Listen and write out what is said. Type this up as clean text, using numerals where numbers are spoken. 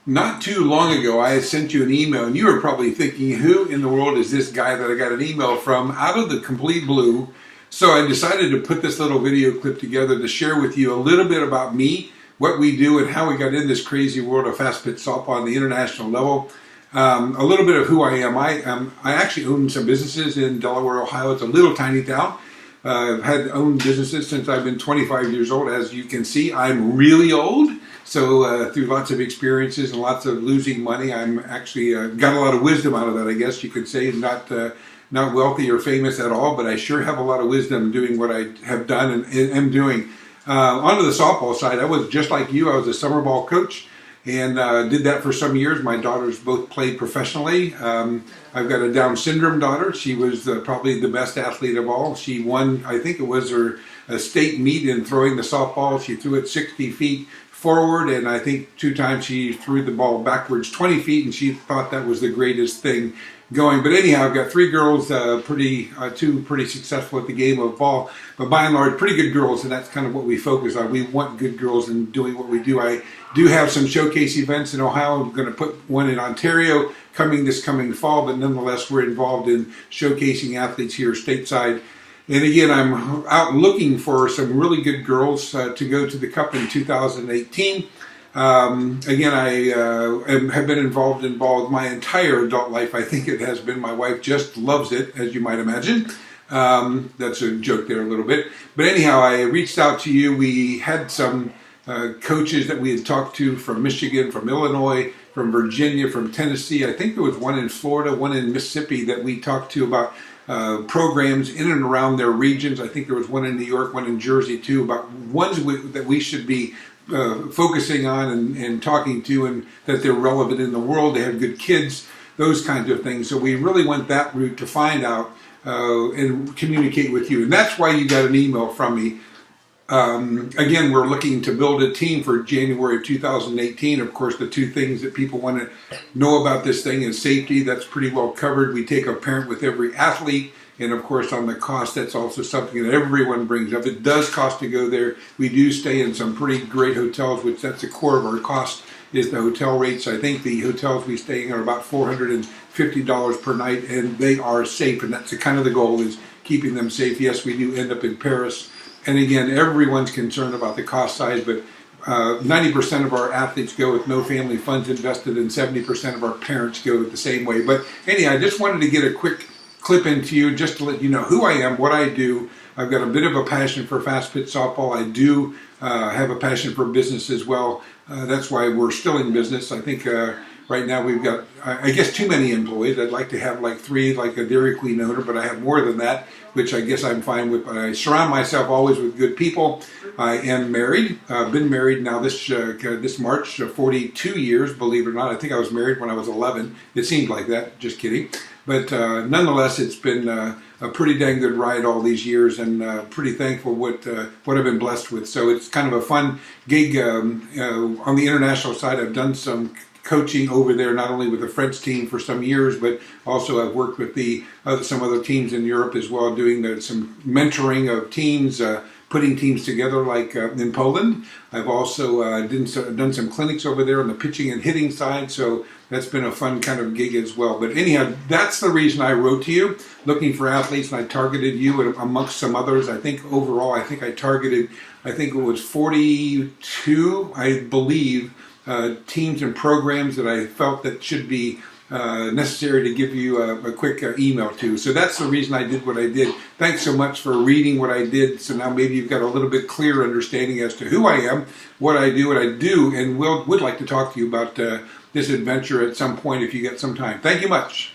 Not too long ago, I had sent you an email, and you were probably thinking, who in the world is this guy that I got an email from out of the complete blue? So I decided to put this little video clip together to share with you a little bit about me, what we do, and how we got in this crazy world of fast pitch softball on the international level. A little bit of who I am. I actually own some businesses in Delaware, Ohio. It's a little tiny town. I've had owned businesses since I've been 25 years old. As you can see, I'm really old. So through lots of experiences and lots of losing money, I'm actually got a lot of wisdom out of that, I guess you could say. Not wealthy or famous at all, but I sure have a lot of wisdom doing what I have done and am doing. Onto the softball side, I was just like you. I was a summer ball coach and did that for some years. My daughters both played professionally. I've got a Down syndrome daughter. She was probably the best athlete of all. She won, I think it was her state meet in throwing the softball. She threw it 60 feet forward, and I think 2 times she threw the ball backwards 20 feet, and she thought that was the greatest thing going. But anyhow, I've got 3 girls, 2 pretty successful at the game of ball, but by and large, pretty good girls, and that's kind of what we focus on. We want good girls in doing what we do. I do have some showcase events in Ohio. I'm going to put one in Ontario this coming fall, but nonetheless, we're involved in showcasing athletes here stateside. And again, I'm out looking for some really good girls to go to the Cup in 2018. Again, I have been involved in ball my entire adult life. I think it has been. My wife just loves it, as you might imagine. That's a joke there a little bit. But anyhow, I reached out to you. We had some coaches that we had talked to from Michigan, from Illinois, from Virginia, from Tennessee. I think there was one in Florida, one in Mississippi that we talked to about programs in and around their regions. I think there was one in New York, one in Jersey too, about ones that we should be focusing on and talking to, and that they're relevant in the world. They have good kids, those kinds of things. So we really went that route to find out and communicate with you. And that's why you got an email from me. Again, we're looking to build a team for January of 2018. Of course, the 2 things that people want to know about this thing is safety. That's pretty well covered. We take a parent with every athlete. And of course, on the cost, that's also something that everyone brings up. It does cost to go there. We do stay in some pretty great hotels, which that's the core of our cost, is the hotel rates. I think the hotels we stay in are about $450 per night, and they are safe. And that's kind of the goal, is keeping them safe. Yes, we do end up in Paris. And again, everyone's concerned about the cost side, but 90% of our athletes go with no family funds invested, and 70% of our parents go the same way. But anyhow, I just wanted to get a quick clip into you just to let you know who I am, what I do. I've got a bit of a passion for fast pitch softball. I do have a passion for business as well. That's why we're still in business. I think right now we've got, I guess, too many employees. I'd like to have like 3, like a Dairy Queen owner, but I have more than that, which I guess I'm fine with. But I surround myself always with good people. I am married. I've been married now this March, 42 years, believe it or not. I think I was married when I was 11. It seemed like that, just kidding. But nonetheless, it's been a pretty dang good ride all these years, and pretty thankful what I've been blessed with. So it's kind of a fun gig. On the international side, I've done some coaching over there, not only with the French team for some years, but also I've worked with some other teams in Europe as well, doing some mentoring of teams, putting teams together, like in Poland. I've also done some clinics over there on the pitching and hitting side, so that's been a fun kind of gig as well. But anyhow, that's the reason I wrote to you, looking for athletes, and I targeted you amongst some others. I think overall, I think it was 42, I believe, teams and programs that I felt that should be necessary to give you a quick email to. So that's the reason I did what I did. Thanks so much for reading what I did. So now maybe you've got a little bit clearer understanding as to who I am, what I do, and would like to talk to you about this adventure at some point if you get some time. Thank you much.